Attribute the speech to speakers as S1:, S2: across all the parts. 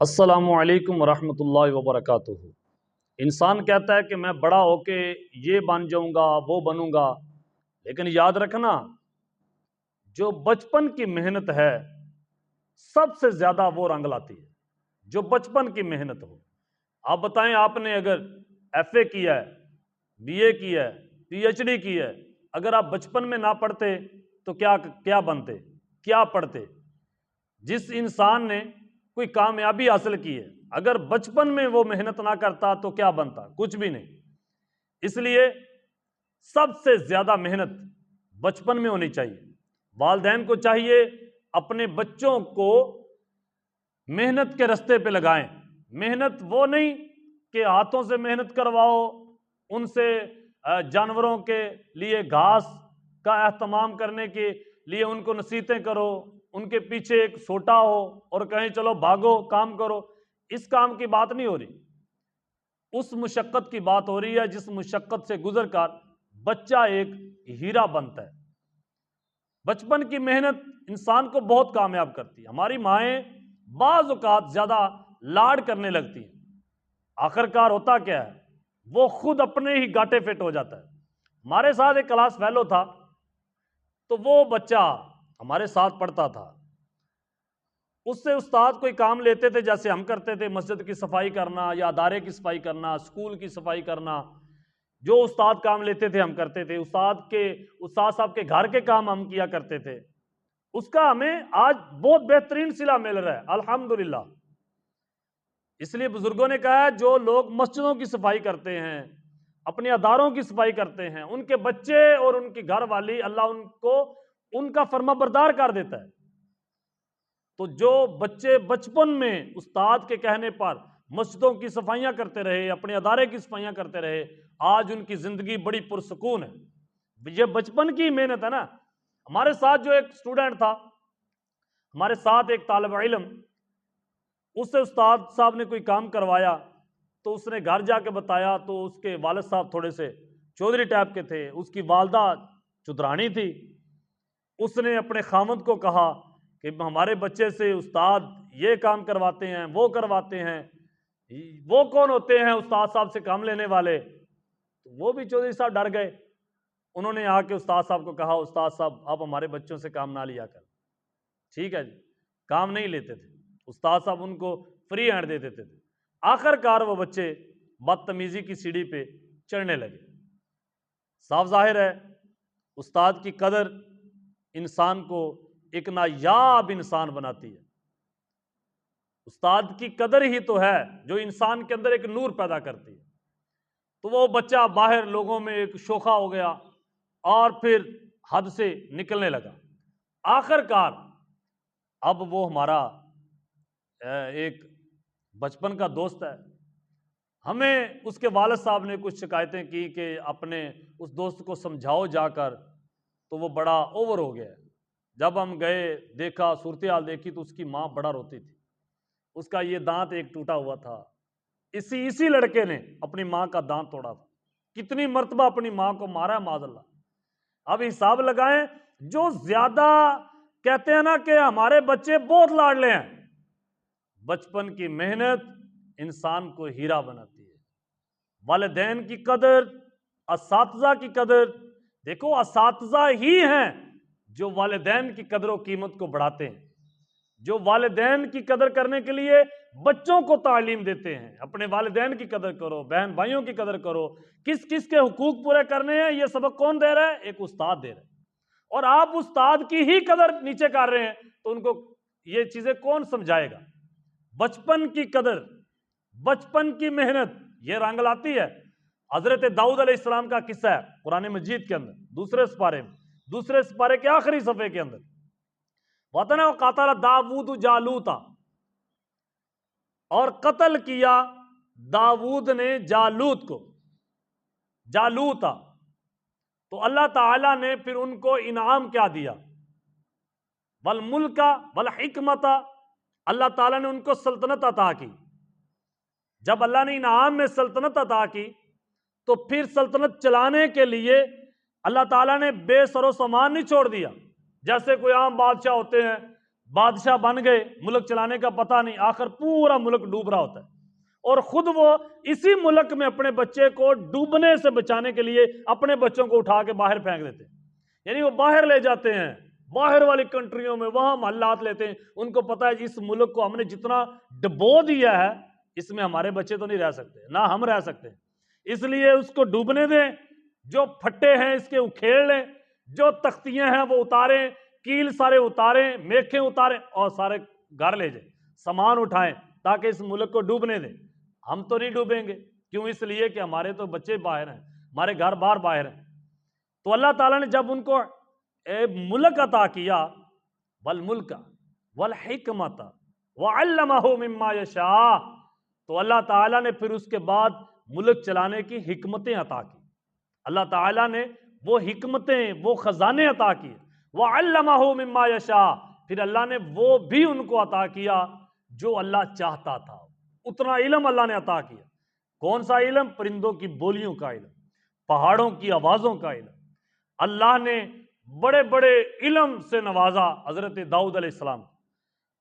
S1: السلام علیکم ورحمۃ اللہ وبرکاتہ۔ انسان کہتا ہے کہ میں بڑا ہو کے یہ بن جاؤں گا، وہ بنوں گا، لیکن یاد رکھنا جو بچپن کی محنت ہے سب سے زیادہ وہ رنگ لاتی ہے۔ جو بچپن کی محنت ہو، آپ بتائیں، آپ نے اگر ایف اے کیا ہے، بی اے کیا ہے، پی ایچ ڈی کی ہے، اگر آپ بچپن میں نہ پڑھتے تو کیا بنتے، کیا پڑھتے؟ جس انسان نے کوئی کامیابی حاصل کی ہے، اگر بچپن میں وہ محنت نہ کرتا تو کیا بنتا؟ کچھ بھی نہیں۔ اس لیے سب سے زیادہ محنت بچپن میں ہونی چاہیے۔ والدین کو چاہیے اپنے بچوں کو محنت کے رستے پہ لگائیں۔ محنت وہ نہیں کہ ہاتھوں سے محنت کرواؤ، ان سے جانوروں کے لیے گھاس کا اہتمام کرنے کے لیے ان کو نصیحتیں کرو، ان کے پیچھے ایک سوٹا ہو اور کہیں چلو بھاگو کام کرو۔ اس کام کی بات نہیں ہو رہی، اس مشقت کی بات ہو رہی ہے جس مشقت سے گزر کر بچہ ایک ہیرا بنتا ہے۔ بچپن کی محنت انسان کو بہت کامیاب کرتی ہے۔ ہماری مائیں بعض اوقات زیادہ لاڈ کرنے لگتی ہیں، آخر کار ہوتا کیا ہے، وہ خود اپنے ہی گاٹے فٹ ہو جاتا ہے۔ ہمارے ساتھ ایک کلاس فیلو تھا، تو وہ بچہ ہمارے ساتھ پڑھتا تھا، اس سے استاد کوئی کام لیتے تھے، جیسے ہم کرتے تھے مسجد کی صفائی کرنا یا ادارے کی صفائی کرنا، اسکول کی صفائی کرنا، جو استاد کام لیتے تھے ہم کرتے تھے۔ استاد صاحب کے گھر کے کام ہم کیا کرتے تھے۔ اس کا ہمیں آج بہت بہترین صلہ مل رہا ہے، الحمدللہ۔ اس لیے بزرگوں نے کہا ہے جو لوگ مسجدوں کی صفائی کرتے ہیں، اپنے اداروں کی صفائی کرتے ہیں، ان کے بچے اور ان کی گھر والی اللہ ان کو ان کا فرما بردار کر دیتا ہے۔ تو جو بچے بچپن میں استاد کے کہنے پر مسجدوں کی صفائیاں کرتے رہے، اپنے ادارے کی صفائیاں کرتے رہے، آج ان کی زندگی بڑی پرسکون ہے۔ یہ بچپن کی محنت ہے نا۔ ہمارے ساتھ جو ایک اسٹوڈنٹ تھا، ہمارے ساتھ ایک طالب علم، اس سے استاد صاحب نے کوئی کام کروایا تو اس نے گھر جا کے بتایا، تو اس کے والد صاحب تھوڑے سے چودھری ٹائپ کے تھے، اس کی والدہ چودرانی تھی۔ اس نے اپنے خاوند کو کہا کہ ہمارے بچے سے استاد یہ کام کرواتے ہیں، وہ کرواتے ہیں، وہ کون ہوتے ہیں استاد صاحب سے کام لینے والے؟ تو وہ بھی چودھری صاحب ڈر گئے۔ انہوں نے آ کے استاد صاحب کو کہا، استاد صاحب آپ ہمارے بچوں سے کام نہ لیا کر۔ ٹھیک ہے جی، کام نہیں لیتے تھے استاد صاحب، ان کو فری ہینڈ دے دیتے تھے۔ آخر کار وہ بچے بدتمیزی کی سیڑھی پہ چڑھنے لگے۔ صاف ظاہر ہے استاد کی قدر انسان کو ایک نایاب انسان بناتی ہے۔ استاد کی قدر ہی تو ہے جو انسان کے اندر ایک نور پیدا کرتی ہے۔ تو وہ بچہ باہر لوگوں میں ایک شوخہ ہو گیا اور پھر حد سے نکلنے لگا۔ آخر کار اب وہ ہمارا ایک بچپن کا دوست ہے۔ ہمیں اس کے والد صاحب نے کچھ شکایتیں کی کہ اپنے اس دوست کو سمجھاؤ جا کر، تو وہ بڑا اوور ہو گیا ہے۔ جب ہم گئے، دیکھا، صورتحال دیکھی، تو اس کی ماں بڑا روتی تھی۔ اس کا یہ دانت ایک ٹوٹا ہوا تھا، اسی لڑکے نے اپنی ماں کا دانت توڑا تھا۔ کتنی مرتبہ اپنی ماں کو مارا ہے معاذ اللہ۔ اب حساب لگائیں، جو زیادہ کہتے ہیں نا کہ ہمارے بچے بہت لاڈلے ہیں، بچپن کی محنت انسان کو ہیرا بناتی ہے۔ والدین کی قدر، اساتذہ کی قدر، دیکھو اساتذہ ہی ہیں جو والدین کی قدر و قیمت کو بڑھاتے ہیں، جو والدین کی قدر کرنے کے لیے بچوں کو تعلیم دیتے ہیں۔ اپنے والدین کی قدر کرو، بہن بھائیوں کی قدر کرو، کس کس کے حقوق پورے کرنے ہیں، یہ سبق کون دے رہا ہے؟ ایک استاد دے رہا ہے۔ اور آپ استاد کی ہی قدر نیچے کر رہے ہیں تو ان کو یہ چیزیں کون سمجھائے گا؟ بچپن کی قدر، بچپن کی محنت یہ رنگ لاتی ہے۔ حضرت داؤد علیہ السلام کا قصہ ہے قرآن مجید کے اندر، دوسرے سپارے کے آخری صفحے کے اندر۔ وَتَنَا وَقَاتَلَ داؤد جالوتا، اور قتل کیا داؤد نے جالوت کو، جالوتا۔ تو اللہ تعالیٰ نے پھر ان کو انعام کیا دیا؟ وَالْمُلْكَ وَالْحِكْمَةَ، اللہ تعالیٰ نے ان کو سلطنت عطا کی۔ جب اللہ نے انعام میں سلطنت عطا کی تو پھر سلطنت چلانے کے لیے اللہ تعالیٰ نے بے سر و سامان نہیں چھوڑ دیا۔ جیسے کوئی عام بادشاہ ہوتے ہیں، بادشاہ بن گئے، ملک چلانے کا پتہ نہیں، آخر پورا ملک ڈوب رہا ہوتا ہے، اور خود وہ اسی ملک میں اپنے بچے کو ڈوبنے سے بچانے کے لیے اپنے بچوں کو اٹھا کے باہر پھینک دیتے ہیں، یعنی وہ باہر لے جاتے ہیں، باہر والی کنٹریوں میں وہاں محلات لیتے ہیں، ان کو پتہ ہے اس ملک کو ہم نے جتنا ڈبو دیا ہے اس میں ہمارے بچے تو نہیں رہ سکتے، نہ ہم رہ سکتے، اس لیے اس کو ڈوبنے دیں، جو پھٹے ہیں اس کے اکھیڑ لیں، جو تختیاں ہیں وہ اتاریں، کیل سارے اتاریں، میخیں اتاریں اور سارے گھر لے جائیں، سامان اٹھائیں تاکہ اس ملک کو ڈوبنے دیں۔ ہم تو نہیں ڈوبیں گے، کیوں؟ اس لیے کہ ہمارے تو بچے باہر ہیں، ہمارے گھر بار باہر ہیں۔ تو اللہ تعالیٰ نے جب ان کو ملک عطا کیا، والملک والحکمت وعلمہ مما یشاء، تو اللہ تعالیٰ نے پھر اس کے بعد ملک چلانے کی حکمتیں عطا کی، اللہ تعالیٰ نے وہ حکمتیں، وہ خزانے عطا کیے، وعلمہ مما یشاء، پھر اللہ نے وہ بھی ان کو عطا کیا جو اللہ چاہتا تھا، اتنا علم اللہ نے عطا کیا۔ کون سا علم؟ پرندوں کی بولیوں کا علم، پہاڑوں کی آوازوں کا علم۔ اللہ نے بڑے بڑے علم سے نوازا حضرت داؤد علیہ السلام۔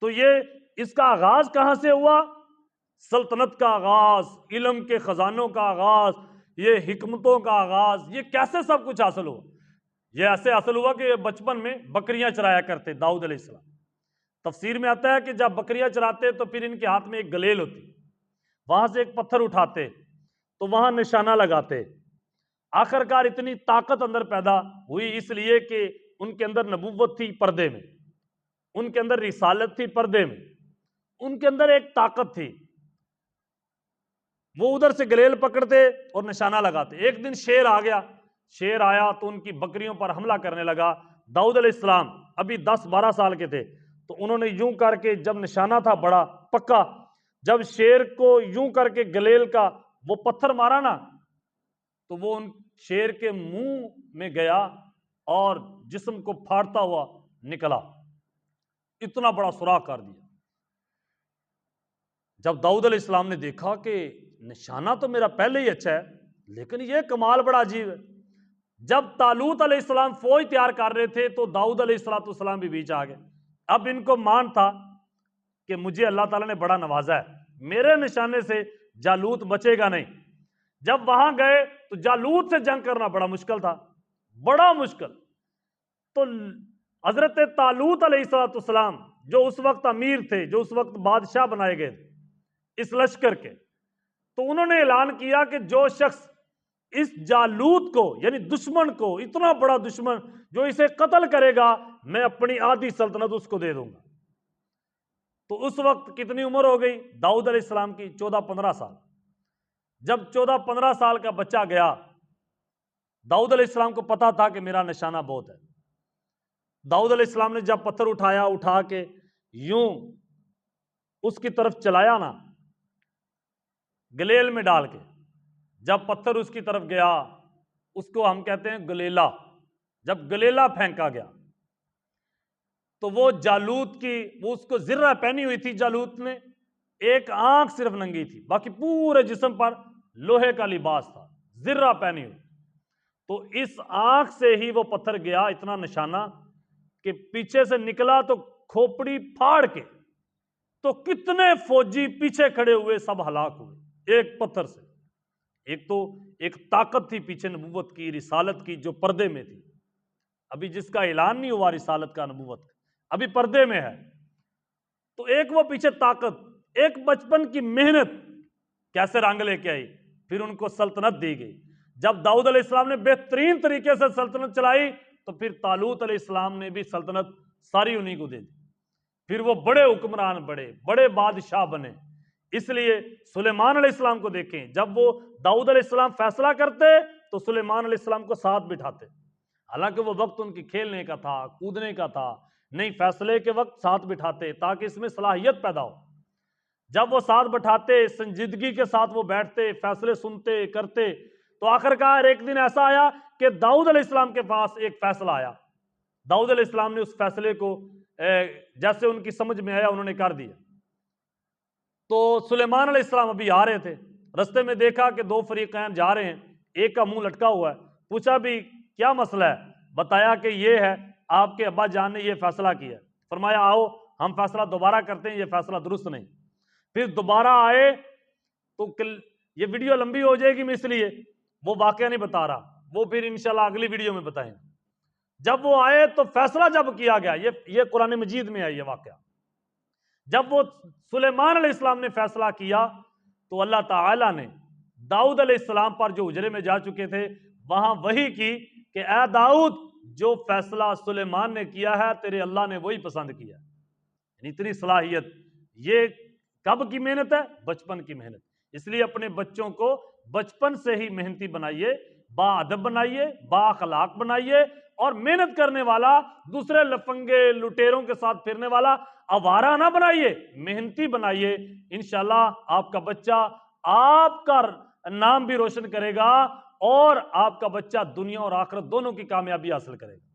S1: تو یہ اس کا آغاز کہاں سے ہوا؟ سلطنت کا آغاز، علم کے خزانوں کا آغاز، یہ حکمتوں کا آغاز، یہ کیسے سب کچھ حاصل ہوا؟ یہ ایسے حاصل ہوا کہ یہ بچپن میں بکریاں چرایا کرتے داؤد علیہ السلام۔ تفسیر میں آتا ہے کہ جب بکریاں چراتے تو پھر ان کے ہاتھ میں ایک گلیل ہوتی، وہاں سے ایک پتھر اٹھاتے تو وہاں نشانہ لگاتے، آخر کار اتنی طاقت اندر پیدا ہوئی، اس لیے کہ ان کے اندر نبوت تھی پردے میں، ان کے اندر رسالت تھی پردے میں، ان کے اندر ایک طاقت تھی، وہ ادھر سے گلیل پکڑتے اور نشانہ لگاتے۔ ایک دن شیر آ گیا، شیر آیا تو ان کی بکریوں پر حملہ کرنے لگا۔ داؤد علیہ السلام ابھی 10-12 سال کے تھے، تو انہوں نے یوں کر کے، جب نشانہ تھا بڑا پکا، جب شیر کو یوں کر کے گلیل کا وہ پتھر مارا نا، تو وہ ان شیر کے منہ میں گیا اور جسم کو پھاڑتا ہوا نکلا، اتنا بڑا سوراخ کر دیا۔ جب داؤد علیہ السلام نے دیکھا کہ نشانہ تو میرا پہلے ہی اچھا ہے، لیکن یہ کمال بڑا عجیب ہے۔ جب طالوت علیہ السلام فوج تیار کر رہے تھے تو داؤد علیہ السلام بھی بیچ آ گئے۔ اب ان کو مان تھا کہ مجھے اللہ تعالیٰ نے بڑا نوازا ہے، میرے نشانے سے جالوت بچے گا نہیں۔ جب وہاں گئے تو جالوت سے جنگ کرنا بڑا مشکل تھا، بڑا مشکل۔ تو حضرت طالوت علیہ السلام جو اس وقت امیر تھے، جو اس وقت بادشاہ بنائے گئے تھے اس لشکر کے، تو انہوں نے اعلان کیا کہ جو شخص اس جالوت کو، یعنی دشمن کو، اتنا بڑا دشمن جو اسے قتل کرے گا، میں اپنی آدھی سلطنت اس کو دے دوں گا۔ تو اس وقت کتنی عمر ہو گئی داؤد علیہ السلام کی؟ 14-15 سال۔ جب 14-15 سال کا بچہ گیا، داؤد علیہ السلام کو پتا تھا کہ میرا نشانہ بہت ہے۔ داؤد علیہ السلام نے جب پتھر اٹھایا، اٹھا کے یوں اس کی طرف چلایا نا، گلیل میں ڈال کے، جب پتھر اس کی طرف گیا، اس کو ہم کہتے ہیں گلیلا، جب گلیلا پھینکا گیا تو وہ جالوت کی، وہ اس کو زرہ پہنی ہوئی تھی جالوت نے، ایک آنکھ صرف ننگی تھی، باقی پورے جسم پر لوہے کا لباس تھا، زرہ پہنی ہوئی۔ تو اس آنکھ سے ہی وہ پتھر گیا، اتنا نشانہ کہ پیچھے سے نکلا تو کھوپڑی پھاڑ کے، تو کتنے فوجی پیچھے کھڑے ہوئے سب ہلاک ہوئے ایک پتھر سے۔ ایک تو ایک طاقت تھی پیچھے نبوت کی، رسالت کی، جو پردے میں تھی، ابھی جس کا اعلان نہیں ہوا رسالت کا، نبوت کا، ابھی پردے میں ہے۔ تو ایک وہ پیچھے طاقت، ایک بچپن کی محنت کیسے رنگ لے کے آئی، پھر ان کو سلطنت دی گئی۔ جب داؤد علیہ السلام نے بہترین طریقے سے سلطنت چلائی تو پھر طالوت علیہ السلام نے بھی سلطنت ساری انہی کو دے دی، پھر وہ بڑے حکمران، بڑے بادشاہ بنے۔ اس لیے سلیمان علیہ السلام کو دیکھیں، جب وہ داؤد علیہ السلام فیصلہ کرتے تو سلیمان علیہ السلام کو ساتھ بٹھاتے، حالانکہ وہ وقت ان کی کھیلنے کا تھا، کودنے کا تھا، نہیں، فیصلے کے وقت ساتھ بٹھاتے تاکہ اس میں صلاحیت پیدا ہو۔ جب وہ ساتھ بٹھاتے، سنجیدگی کے ساتھ وہ بیٹھتے، فیصلے سنتے کرتے، تو آخر کار ایک دن ایسا آیا کہ داؤد علیہ السلام کے پاس ایک فیصلہ آیا، داؤد علیہ السلام نے اس فیصلے کو جیسے ان کی سمجھ میں آیا انہوں نے کر دیا۔ تو سلیمان علیہ السلام ابھی آ رہے تھے، رستے میں دیکھا کہ دو فریقین جا رہے ہیں، ایک کا منہ لٹکا ہوا ہے، پوچھا بھی کیا مسئلہ ہے؟ بتایا کہ یہ ہے، آپ کے ابا جان نے یہ فیصلہ کیا ہے۔ فرمایا آؤ ہم فیصلہ دوبارہ کرتے ہیں، یہ فیصلہ درست نہیں، پھر دوبارہ آئے تو یہ ویڈیو لمبی ہو جائے گی، میں اس لیے وہ واقعہ نہیں بتا رہا، وہ پھر انشاءاللہ اگلی ویڈیو میں بتائیں گے۔ جب وہ آئے تو فیصلہ جب کیا گیا، یہ قرآن مجید میں ہے یہ واقعہ، جب وہ سلیمان علیہ السلام نے فیصلہ کیا تو اللہ تعالیٰ نے داؤد علیہ السلام پر جو اجرے میں جا چکے تھے وہاں وحی کی کہ اے داؤد، جو فیصلہ سلیمان نے کیا ہے تیرے اللہ نے وہی پسند کیا، یعنی اتنی صلاحیت۔ یہ کب کی محنت ہے؟ بچپن کی محنت۔ اس لیے اپنے بچوں کو بچپن سے ہی محنتی بنائیے، با ادب بنائیے، با اخلاق بنائیے، اور محنت کرنے والا، دوسرے لفنگے لٹیروں کے ساتھ پھرنے والا آوارہ نہ بنائیے، محنتی بنائیے۔ انشاءاللہ آپ کا بچہ آپ کا نام بھی روشن کرے گا، اور آپ کا بچہ دنیا اور آخرت دونوں کی کامیابی حاصل کرے گا۔